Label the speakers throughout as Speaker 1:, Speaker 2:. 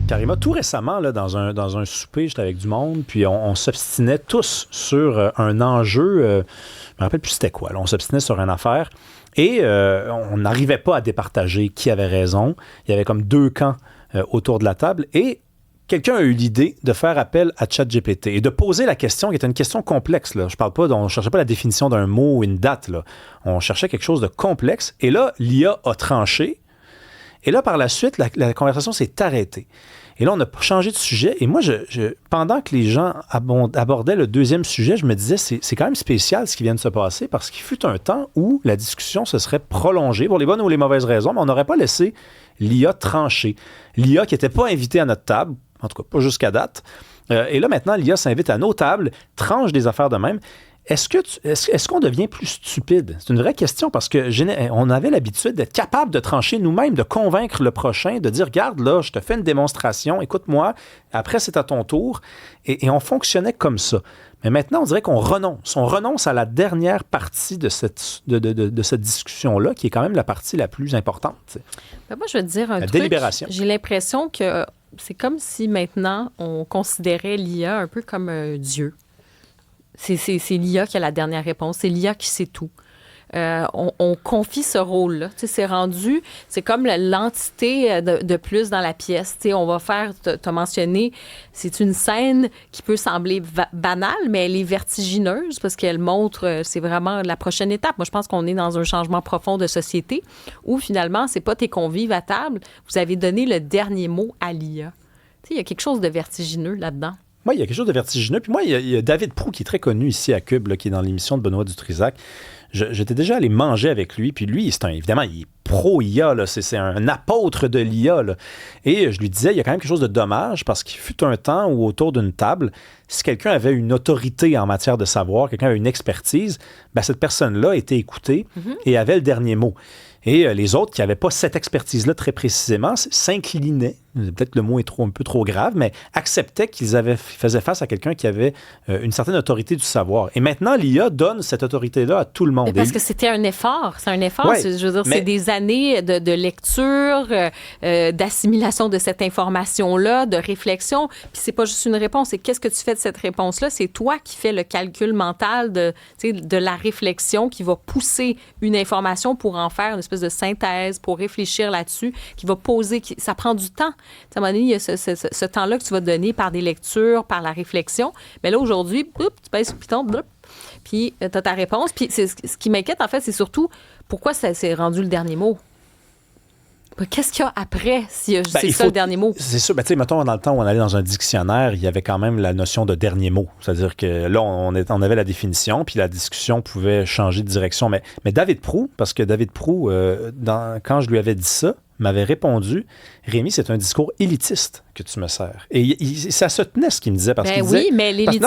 Speaker 1: Karima, tout récemment, là, dans un souper, j'étais avec du monde, puis on s'obstinait tous sur un enjeu, je me rappelle plus c'était quoi, là, on s'obstinait sur une affaire, et on n'arrivait pas à départager qui avait raison. Il y avait comme deux camps autour de la table, et quelqu'un a eu l'idée de faire appel à ChatGPT et de poser la question, qui était une question complexe. Là. On ne cherchait pas la définition d'un mot ou une date. Là. On cherchait quelque chose de complexe. Et là, l'IA a tranché. Et là, par la suite, la conversation s'est arrêtée. Et là, on a changé de sujet. Et moi, pendant que les gens abordaient le deuxième sujet, je me disais, c'est quand même spécial ce qui vient de se passer, parce qu'il fut un temps où la discussion se serait prolongée, pour les bonnes ou les mauvaises raisons, mais on n'aurait pas laissé l'IA trancher. L'IA qui n'était pas invitée à notre table, en tout cas pas jusqu'à date. Et là, maintenant, l'IA s'invite à nos tables, tranche des affaires de même. Est-ce qu'on devient plus stupide? C'est une vraie question, parce qu'on avait l'habitude d'être capable de trancher nous-mêmes, de convaincre le prochain, de dire, regarde, là, je te fais une démonstration, écoute-moi, après c'est à ton tour. Et on fonctionnait comme ça. Mais maintenant, on dirait qu'on renonce. On renonce à la dernière partie de cette discussion-là, qui est quand même la partie la plus importante.
Speaker 2: Ben moi, je veux te dire un truc.
Speaker 1: Délibération.
Speaker 2: J'ai l'impression que c'est comme si maintenant, on considérait l'IA un peu comme un dieu. C'est l'IA qui a la dernière réponse. C'est l'IA qui sait tout. On confie ce rôle-là. Tu sais, c'est comme l'entité de plus dans la pièce. Tu sais, on va faire, tu as mentionné, c'est une scène qui peut sembler banale, mais elle est vertigineuse parce qu'elle montre, c'est vraiment la prochaine étape. Moi, je pense qu'on est dans un changement profond de société où finalement, c'est pas tes convives à table. Vous avez donné le dernier mot à l'IA. Tu sais, il y a quelque chose de vertigineux là-dedans.
Speaker 1: Oui, il y a quelque chose de vertigineux. Puis moi, il y a David Proulx, qui est très connu ici à Cube, là, qui est dans l'émission de Benoît Dutrisac. J'étais déjà allé manger avec lui. Puis lui, évidemment, il est pro-IA. Là, c'est un apôtre de l'IA. Là. Et je lui disais, il y a quand même quelque chose de dommage, parce qu'il fut un temps où, autour d'une table, si quelqu'un avait une autorité en matière de savoir, quelqu'un avait une expertise, ben, cette personne-là était écoutée et avait le dernier mot. Et les autres qui n'avaient pas cette expertise-là très précisément s'inclinaient, peut-être le mot est un peu trop grave, mais acceptaient qu'ils faisaient face à quelqu'un qui avait une certaine autorité du savoir. Et maintenant, l'IA donne cette autorité-là à tout le monde.
Speaker 2: Mais parce que c'était un effort. C'est un effort.
Speaker 1: Ouais,
Speaker 2: je veux dire, c'est des années de lecture, d'assimilation de cette information-là, de réflexion. Puis c'est pas juste une réponse, c'est qu'est-ce que tu fais de cette réponse-là? C'est toi qui fais le calcul mental de la réflexion qui va pousser une information pour en faire une espèce de synthèse, pour réfléchir là-dessus, qui va poser... Ça prend du temps. À un moment donné, il y a ce temps-là que tu vas donner par des lectures, par la réflexion. Mais là, aujourd'hui, tu pèses sur le piton, puis tu as ta réponse. Puis ce qui m'inquiète, en fait, c'est surtout pourquoi ça s'est rendu le dernier mot. Qu'est-ce qu'il y a après, si c'est ça le dernier mot?
Speaker 1: C'est sûr. Tu sais, mettons, dans le temps où on allait dans un dictionnaire, il y avait quand même la notion de dernier mot. C'est-à-dire que là, on avait la définition, puis la discussion pouvait changer de direction. Mais David Proulx, parce que David Proulx, quand je lui avais dit ça, m'avait répondu, Rémi, c'est un discours élitiste que tu me sers. Et ça se tenait ce qu'il me disait. Parce qu'il disait,
Speaker 2: oui, mais l'élitisme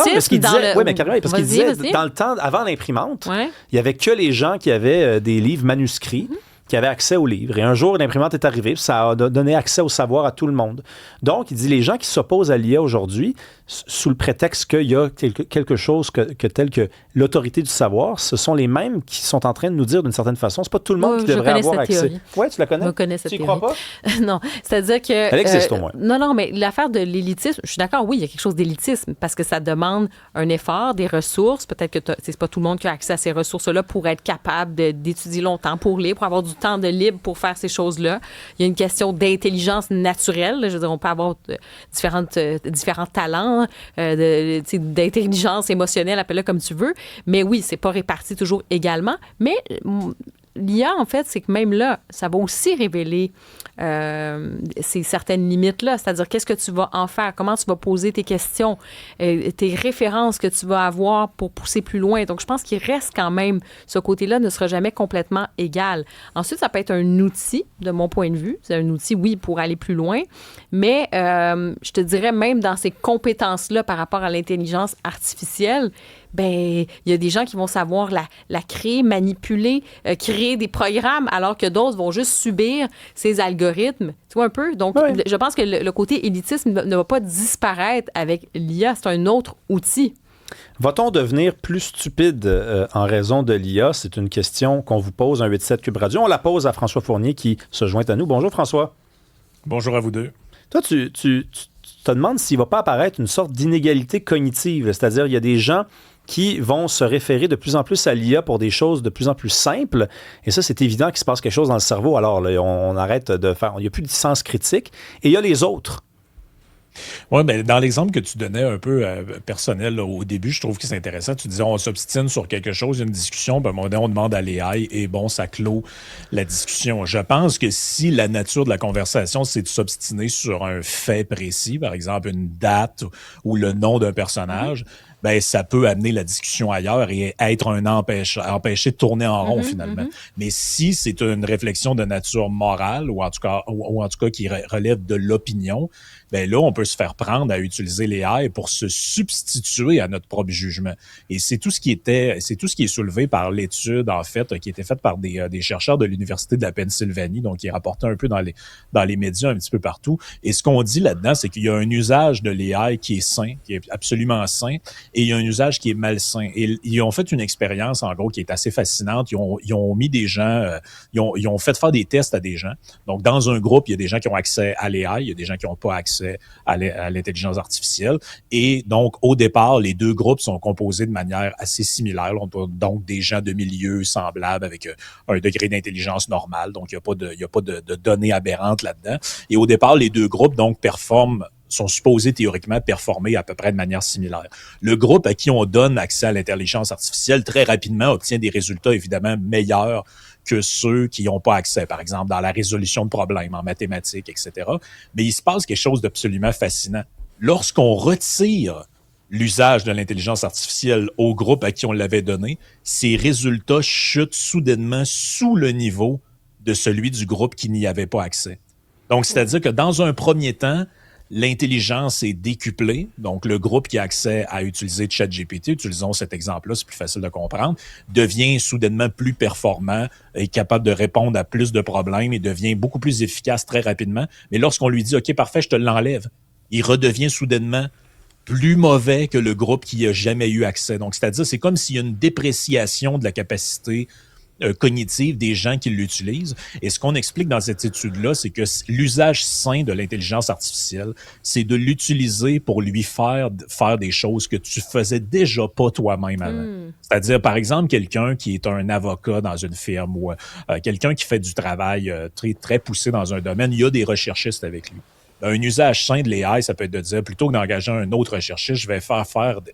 Speaker 1: Oui, mais carrément, parce qu'il disait, dans le temps, avant l'imprimante, il n'y avait que les gens qui avaient des livres manuscrits qui avaient accès aux livres. Et un jour, l'imprimante est arrivée, ça a donné accès au savoir à tout le monde. Donc, il dit, les gens qui s'opposent à l'IA aujourd'hui, sous le prétexte qu'il y a quelque chose tel que l'autorité du savoir, ce sont les mêmes qui sont en train de nous dire d'une certaine façon, c'est pas tout le monde qui devrait avoir accès. Oui, tu la connais?
Speaker 2: Je connais cette
Speaker 1: théorie. Tu y crois pas?
Speaker 2: Non, c'est-à-dire que...
Speaker 1: Elle existe au moins.
Speaker 2: Non, mais l'affaire de l'élitisme, je suis d'accord, oui, il y a quelque chose d'élitisme, parce que ça demande un effort, des ressources. Peut-être que c'est pas tout le monde qui a accès à ces ressources-là pour être capable d'étudier longtemps, pour lire, pour avoir du temps de libre pour faire ces choses-là. Il y a une question d'intelligence naturelle. Je veux dire, on peut avoir différents talents, d'intelligence émotionnelle, appelle-le comme tu veux. Mais oui, c'est pas réparti toujours également. Mais l'IA, en fait, c'est que même là, ça va aussi révéler ces certaines limites-là. C'est-à-dire, qu'est-ce que tu vas en faire? Comment tu vas poser tes questions? Tes références que tu vas avoir pour pousser plus loin. Donc, je pense qu'il reste quand même, ce côté-là ne sera jamais complètement égal. Ensuite, ça peut être un outil, de mon point de vue. C'est un outil, oui, pour aller plus loin. Mais je te dirais, même dans ces compétences-là par rapport à l'intelligence artificielle, ben il y a des gens qui vont savoir la créer, manipuler, créer des programmes, alors que d'autres vont juste subir ces algorithmes. Tu vois un peu? Donc, je pense que le côté élitisme ne va pas disparaître avec l'IA. C'est un autre outil.
Speaker 1: Va-t-on devenir plus stupide en raison de l'IA? C'est une question qu'on vous pose, un 8-7 Cube Radio. On la pose à François Fournier qui se joint à nous. Bonjour, François.
Speaker 3: Bonjour à vous deux.
Speaker 1: Toi, tu te demandes s'il ne va pas apparaître une sorte d'inégalité cognitive. C'est-à-dire, il y a des gens qui vont se référer de plus en plus à l'IA pour des choses de plus en plus simples. Et ça, c'est évident qu'il se passe quelque chose dans le cerveau. Alors, là, on arrête de faire... Il n'y a plus de sens critique. Et il y a les autres.
Speaker 3: Oui, mais dans l'exemple que tu donnais un peu personnel là, au début, je trouve que c'est intéressant. Tu disais, on s'obstine sur quelque chose, une discussion, ben, on demande à l'AI et bon, ça clôt la discussion. Je pense que si la nature de la conversation, c'est de s'obstiner sur un fait précis, par exemple une date ou le nom d'un personnage, ben ça peut amener la discussion ailleurs et être un empêcher de tourner en rond finalement. Mais si c'est une réflexion de nature morale ou en tout cas qui relève de l'opinion, ben là on peut se faire prendre à utiliser l'AI pour se substituer à notre propre jugement. Et c'est tout ce qui est soulevé par l'étude en fait qui était faite par des chercheurs de l'université de la Pennsylvanie, donc qui est rapporté un peu dans les médias un petit peu partout. Et ce qu'on dit là-dedans, c'est qu'il y a un usage de l'AI qui est sain, qui est absolument sain. Et il y a un usage qui est malsain. Et ils ont fait une expérience, en gros, qui est assez fascinante. Ils ont mis des gens, ils ont fait faire des tests à des gens. Donc, dans un groupe, il y a des gens qui ont accès à l'AI, il y a des gens qui n'ont pas accès à l'intelligence artificielle. Et donc, au départ, les deux groupes sont composés de manière assez similaire. Donc, des gens de milieux semblables avec un degré d'intelligence normal. Donc, il n'y a pas de données aberrantes là-dedans. Et au départ, les deux groupes, donc, sont supposés théoriquement performer à peu près de manière similaire. Le groupe à qui on donne accès à l'intelligence artificielle très rapidement obtient des résultats évidemment meilleurs que ceux qui n'ont pas accès, par exemple dans la résolution de problèmes en mathématiques, etc. Mais il se passe quelque chose d'absolument fascinant. Lorsqu'on retire l'usage de l'intelligence artificielle au groupe à qui on l'avait donné, ces résultats chutent soudainement sous le niveau de celui du groupe qui n'y avait pas accès. Donc, c'est-à-dire que dans un premier temps, l'intelligence est décuplée. Donc, le groupe qui a accès à utiliser ChatGPT, utilisons cet exemple-là, c'est plus facile de comprendre, devient soudainement plus performant, est capable de répondre à plus de problèmes et devient beaucoup plus efficace très rapidement. Mais lorsqu'on lui dit « OK, parfait, je te l'enlève », il redevient soudainement plus mauvais que le groupe qui n'a jamais eu accès. Donc, c'est-à-dire, c'est comme s'il y a une dépréciation de la capacité cognitive des gens qui l'utilisent. Et ce qu'on explique dans cette étude-là, c'est que l'usage sain de l'intelligence artificielle, c'est de l'utiliser pour lui faire des choses que tu faisais déjà pas toi-même avant. C'est-à-dire, par exemple, quelqu'un qui est un avocat dans une firme ou quelqu'un qui fait du travail très, très poussé dans un domaine, il y a des recherchistes avec lui. Un usage sain de l'AI, ça peut être de dire, plutôt que d'engager un autre chercheur, je vais faire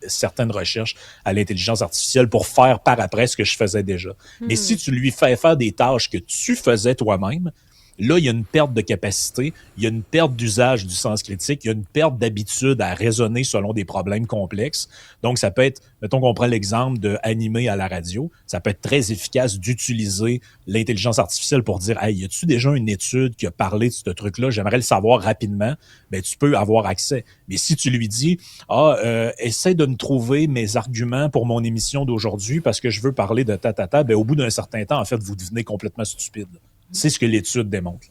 Speaker 3: certaines recherches à l'intelligence artificielle pour faire par après ce que je faisais déjà. Mais si tu lui fais faire des tâches que tu faisais toi-même, là, il y a une perte de capacité, il y a une perte d'usage du sens critique, il y a une perte d'habitude à raisonner selon des problèmes complexes. Donc, ça peut être, mettons qu'on prend l'exemple d'animer à la radio, ça peut être très efficace d'utiliser l'intelligence artificielle pour dire « Hey, y a-tu déjà une étude qui a parlé de ce truc-là? J'aimerais le savoir rapidement. » Ben, tu peux avoir accès. Mais si tu lui dis « essaie de me trouver mes arguments pour mon émission d'aujourd'hui parce que je veux parler de ta, ben, au bout d'un certain temps, en fait, vous devenez complètement stupide. C'est ce que l'étude démontre.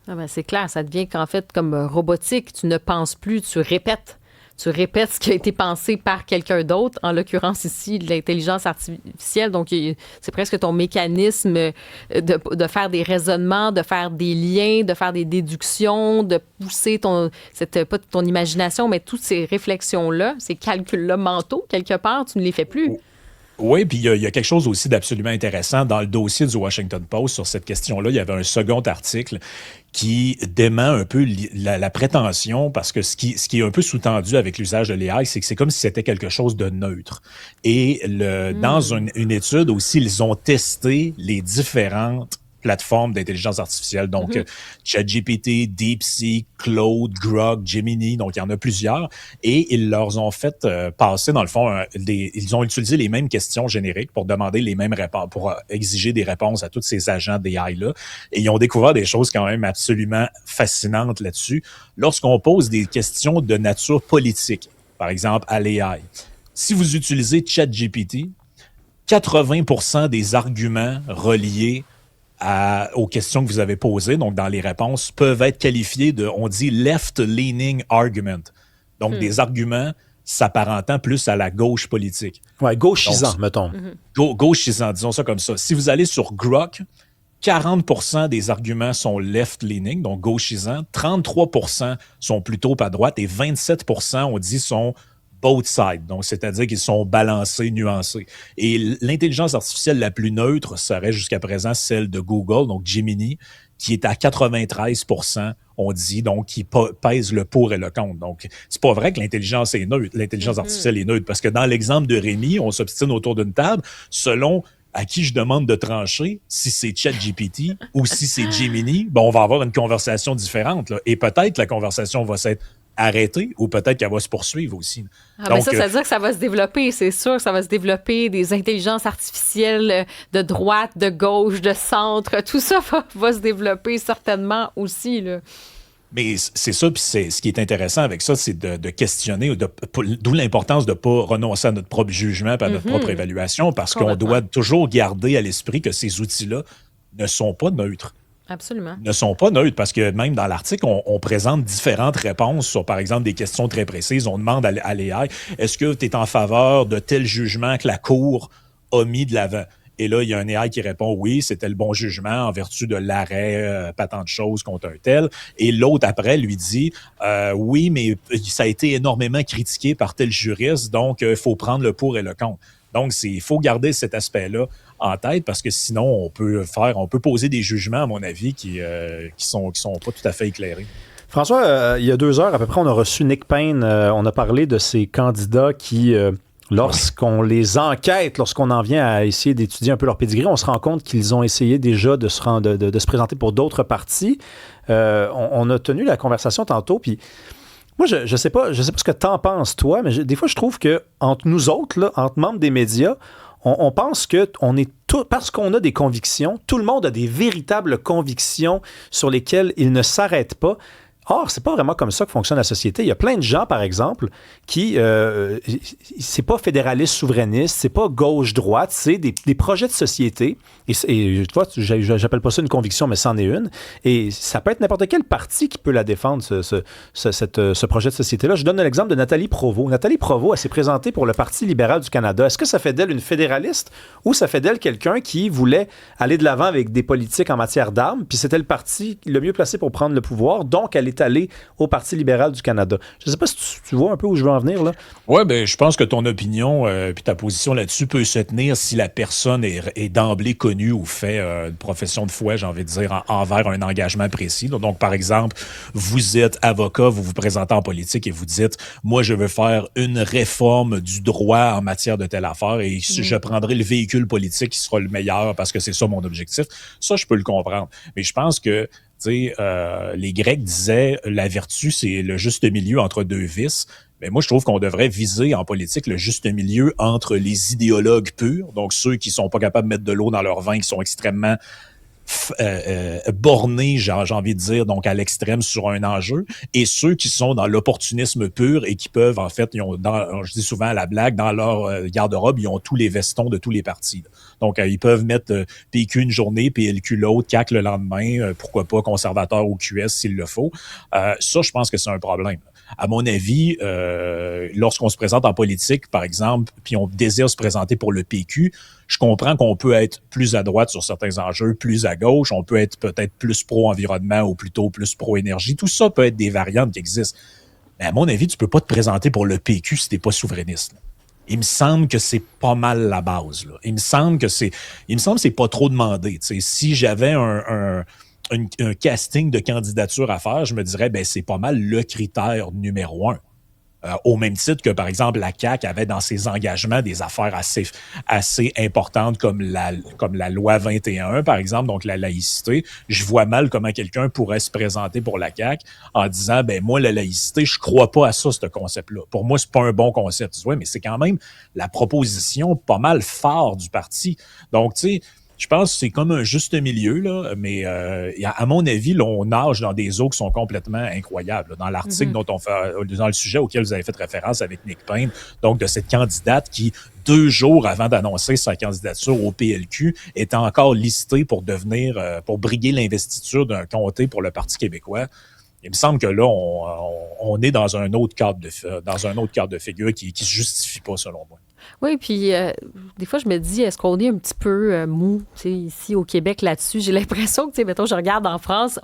Speaker 2: Ah ben c'est clair, ça devient qu'en fait, comme robotique, tu ne penses plus, tu répètes. Tu répètes ce qui a été pensé par quelqu'un d'autre, en l'occurrence ici, de l'intelligence artificielle. Donc, c'est presque ton mécanisme de faire des raisonnements, de faire des liens, de faire des déductions, de pousser pas ton imagination, mais toutes ces réflexions-là, ces calculs-là mentaux, quelque part, tu ne les fais plus.
Speaker 3: Oui, puis il y a quelque chose aussi d'absolument intéressant dans le dossier du Washington Post sur cette question-là. Il y avait un second article qui dément un peu la prétention, parce que ce qui est un peu sous-tendu avec l'usage de l'AI, c'est que c'est comme si c'était quelque chose de neutre. Et dans une étude aussi, ils ont testé les différentes plateformes d'intelligence artificielle. Donc, ChatGPT, DeepSeek, Claude, Grok, Gemini, donc il y en a plusieurs. Et ils leur ont fait passer, dans le fond, ils ont utilisé les mêmes questions génériques pour demander les mêmes réponses, pour exiger des réponses à tous ces agents d'AI-là. Et ils ont découvert des choses quand même absolument fascinantes là-dessus. Lorsqu'on pose des questions de nature politique, par exemple à l'AI, si vous utilisez ChatGPT, 80% des arguments reliés aux questions que vous avez posées, donc dans les réponses, peuvent être qualifiés on dit left-leaning argument. Donc, des arguments s'apparentant plus à la gauche politique.
Speaker 1: Ouais, gauchisant, mettons.
Speaker 3: Gauchisant, disons ça comme ça. Si vous allez sur Grok, 40% des arguments sont left-leaning, donc gauchisants. 33% sont plutôt pas droite et 27% on dit sont both sides, donc c'est-à-dire qu'ils sont balancés, nuancés. Et l'intelligence artificielle la plus neutre serait jusqu'à présent celle de Google, donc Gemini, qui est à 93%, on dit, donc qui pèse le pour et le contre. Donc, c'est pas vrai que l'intelligence est neutre, l'intelligence artificielle est neutre, parce que dans l'exemple de Rémi, on s'obstine autour d'une table selon à qui je demande de trancher, si c'est ChatGPT ou si c'est Gemini, on va avoir une conversation différente, là. Et peut-être la conversation va s'être arrêtée ou peut-être qu'elle va se poursuivre aussi.
Speaker 2: Ah, donc, ça veut dire que ça va se développer, c'est sûr, ça va se développer des intelligences artificielles de droite, de gauche, de centre, tout ça va se développer certainement aussi, là.
Speaker 3: Mais c'est ça, puis ce qui est intéressant avec ça, c'est de questionner, d'où l'importance de ne pas renoncer à notre propre jugement et à notre propre évaluation, parce qu'on doit toujours garder à l'esprit que ces outils-là ne sont pas neutres.
Speaker 2: Absolument.
Speaker 3: Ne sont pas neutres, parce que même dans l'article, on présente différentes réponses sur, par exemple, des questions très précises. On demande à l'AI, est-ce que tu es en faveur de tel jugement que la Cour a mis de l'avant? Et là, il y a un AI qui répond oui, c'était le bon jugement en vertu de l'arrêt, pas tant de choses contre un tel. Et l'autre, après, lui dit oui, mais ça a été énormément critiqué par tel juriste, donc il faut prendre le pour et le contre. Donc, il faut garder cet aspect-là en tête parce que sinon, on peut poser des jugements, à mon avis, qui sont pas tout à fait éclairés.
Speaker 1: François, il y a 2 heures à peu près, on a reçu Nick Payne. On a parlé de ces candidats qui... lorsqu'on les enquête, lorsqu'on en vient à essayer d'étudier un peu leur pédigré, on se rend compte qu'ils ont essayé déjà de se présenter pour d'autres partis. On a tenu la conversation tantôt, puis moi, je sais pas ce que t'en penses, toi, mais des fois, je trouve que entre nous autres, là, entre membres des médias, on pense que on est tout, parce qu'on a des convictions, tout le monde a des véritables convictions sur lesquelles il ne s'arrête pas. Or, c'est pas vraiment comme ça que fonctionne la société. Il y a plein de gens, par exemple, qui c'est pas fédéraliste souverainiste, c'est pas gauche-droite, c'est des projets de société. Et tu vois, j'appelle pas ça une conviction, mais c'en est une. Et ça peut être n'importe quel parti qui peut la défendre, ce projet de société-là. Je donne l'exemple de Nathalie Provost. Nathalie Provost, elle s'est présentée pour le Parti libéral du Canada. Est-ce que ça fait d'elle une fédéraliste ou ça fait d'elle quelqu'un qui voulait aller de l'avant avec des politiques en matière d'armes, puis c'était le parti le mieux placé pour prendre le pouvoir, donc elle est allée au Parti libéral du Canada. Je ne sais pas si tu vois un peu où je veux en venir, là.
Speaker 3: Oui, bien, je pense que ton opinion puis ta position là-dessus peut se tenir si la personne est d'emblée connue ou fait une profession de foi, j'ai envie de dire, envers un engagement précis. Donc, par exemple, vous êtes avocat, vous vous présentez en politique et vous dites, moi, je veux faire une réforme du droit en matière de telle affaire et je prendrai le véhicule politique qui sera le meilleur parce que c'est ça mon objectif. Ça, je peux le comprendre. Mais je pense que les Grecs disaient la vertu, c'est le juste milieu entre deux vices. Mais moi, je trouve qu'on devrait viser en politique le juste milieu entre les idéologues purs, donc ceux qui sont pas capables de mettre de l'eau dans leur vin, qui sont extrêmement bornés, j'ai envie de dire, donc à l'extrême sur un enjeu, et ceux qui sont dans l'opportunisme pur et qui peuvent, en fait, je dis souvent à la blague, dans leur garde-robe, ils ont tous les vestons de tous les partis. Là. Donc, ils peuvent mettre PQ une journée, PLQ l'autre, CAQ le lendemain, pourquoi pas conservateur ou QS s'il le faut. Ça, je pense que c'est un problème. À mon avis, lorsqu'on se présente en politique, par exemple, puis on désire se présenter pour le PQ, je comprends qu'on peut être plus à droite sur certains enjeux, plus à gauche, on peut être peut-être plus pro-environnement ou plutôt plus pro-énergie. Tout ça peut être des variantes qui existent. Mais à mon avis, tu peux pas te présenter pour le PQ si t'es pas souverainiste. Là. Il me semble que c'est pas mal la base. Là. Il me semble que c'est pas trop demandé. T'sais, si j'avais un casting de candidature à faire, je me dirais, ben c'est pas mal le critère numéro 1. Au même titre que, par exemple, la CAQ avait dans ses engagements des affaires assez importantes comme la loi 21, par exemple, donc la laïcité. Je vois mal comment quelqu'un pourrait se présenter pour la CAQ en disant, ben moi, la laïcité, je crois pas à ça, ce concept-là. Pour moi, c'est pas un bon concept. Ouais, mais c'est quand même la proposition pas mal phare du parti. Donc, tu sais, je pense que c'est comme un juste milieu, là, mais à mon avis, là, on nage dans des eaux qui sont complètement incroyables. Là. Dans l'article dont on fait, dans le sujet auquel vous avez fait référence avec Nick Payne, donc de cette candidate qui, 2 jours avant d'annoncer sa candidature au PLQ, était encore listée pour pour briguer l'investiture d'un comté pour le Parti québécois. Il me semble que là, on est dans un autre cadre de figure qui se justifie pas, selon moi.
Speaker 2: Oui, puis des fois, je me dis, est-ce qu'on est un petit peu mou, tu sais, ici au Québec là-dessus? J'ai l'impression que, tu sais, mettons, je regarde en France,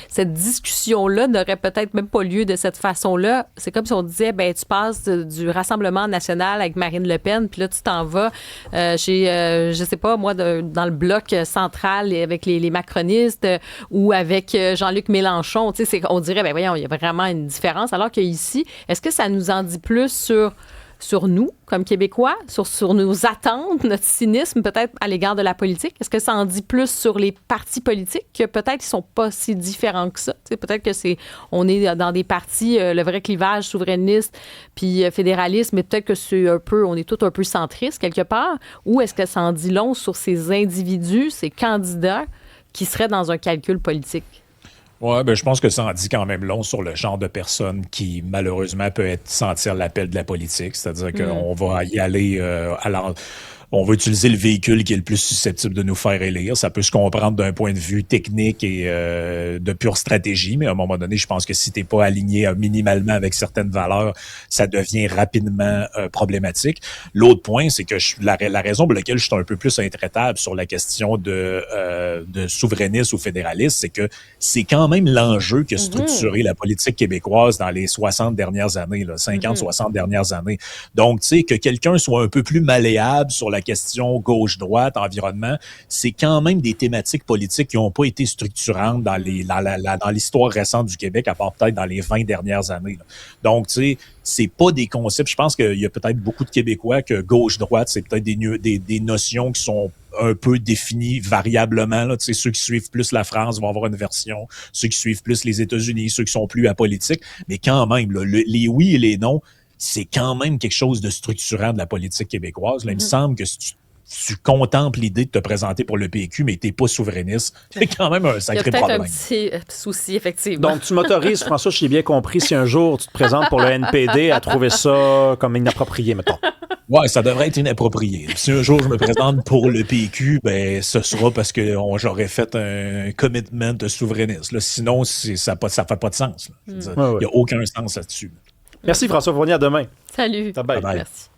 Speaker 2: cette discussion-là n'aurait peut-être même pas lieu de cette façon-là. C'est comme si on disait, ben tu passes du Rassemblement national avec Marine Le Pen, puis là, tu t'en vas chez, je sais pas, moi, dans le bloc central avec les macronistes ou avec Jean-Luc Mélenchon. Tu sais, on dirait, ben voyons, il y a vraiment une différence. Alors qu'ici, est-ce que ça nous en dit plus sur nous, comme Québécois, sur nos attentes, notre cynisme peut-être à l'égard de la politique? Est-ce que ça en dit plus sur les partis politiques que peut-être ils sont pas si différents que ça? T'sais, peut-être que on est dans des partis, le vrai clivage souverainiste puis fédéraliste, mais peut-être que on est tous un peu centristes quelque part. Ou est-ce que ça en dit long sur ces individus, ces candidats qui seraient dans un calcul politique?
Speaker 3: Oui, ben, je pense que ça en dit quand même long sur le genre de personne qui, malheureusement, peut sentir l'appel de la politique. C'est-à-dire qu'on va y aller on va utiliser le véhicule qui est le plus susceptible de nous faire élire. Ça peut se comprendre d'un point de vue technique et de pure stratégie, mais à un moment donné, je pense que si t'es pas aligné minimalement avec certaines valeurs, ça devient rapidement problématique. L'autre point, c'est que la raison pour laquelle je suis un peu plus intraitable sur la question de souverainisme ou fédéraliste, c'est que c'est quand même l'enjeu qui a structuré la politique québécoise dans les 60 dernières années, 50-60 dernières années. Donc, tu sais, que quelqu'un soit un peu plus malléable sur la question gauche-droite, environnement, c'est quand même des thématiques politiques qui n'ont pas été structurantes dans l'histoire récente du Québec, à part peut-être dans les 20 dernières années. Là. Donc, tu sais, c'est pas des concepts. Je pense qu'il y a peut-être beaucoup de Québécois que gauche-droite, c'est peut-être des notions qui sont un peu définies variablement. Là. Tu sais, ceux qui suivent plus la France vont avoir une version, ceux qui suivent plus les États-Unis, ceux qui sont plus apolitiques. Mais quand même, là, les oui et les non, c'est quand même quelque chose de structurant de la politique québécoise. Là, il me semble que si tu contemples l'idée de te présenter pour le PQ, mais tu n'es pas souverainiste, c'est quand même un sacré problème.
Speaker 2: Il y a peut-être un petit souci, effectivement.
Speaker 1: Donc, tu m'autorises, François, je l'ai bien compris, si un jour tu te présentes pour le NPD, à trouver ça comme inapproprié, mettons.
Speaker 3: Ouais, ça devrait être inapproprié. Si un jour je me présente pour le PQ, ben ce sera parce que j'aurais fait un commitment de souverainiste. Là, sinon, ça fait pas de sens. Il n'y a aucun sens là-dessus.
Speaker 1: Merci François Fournier, à demain.
Speaker 2: Salut.
Speaker 1: Bye bye.
Speaker 2: Merci.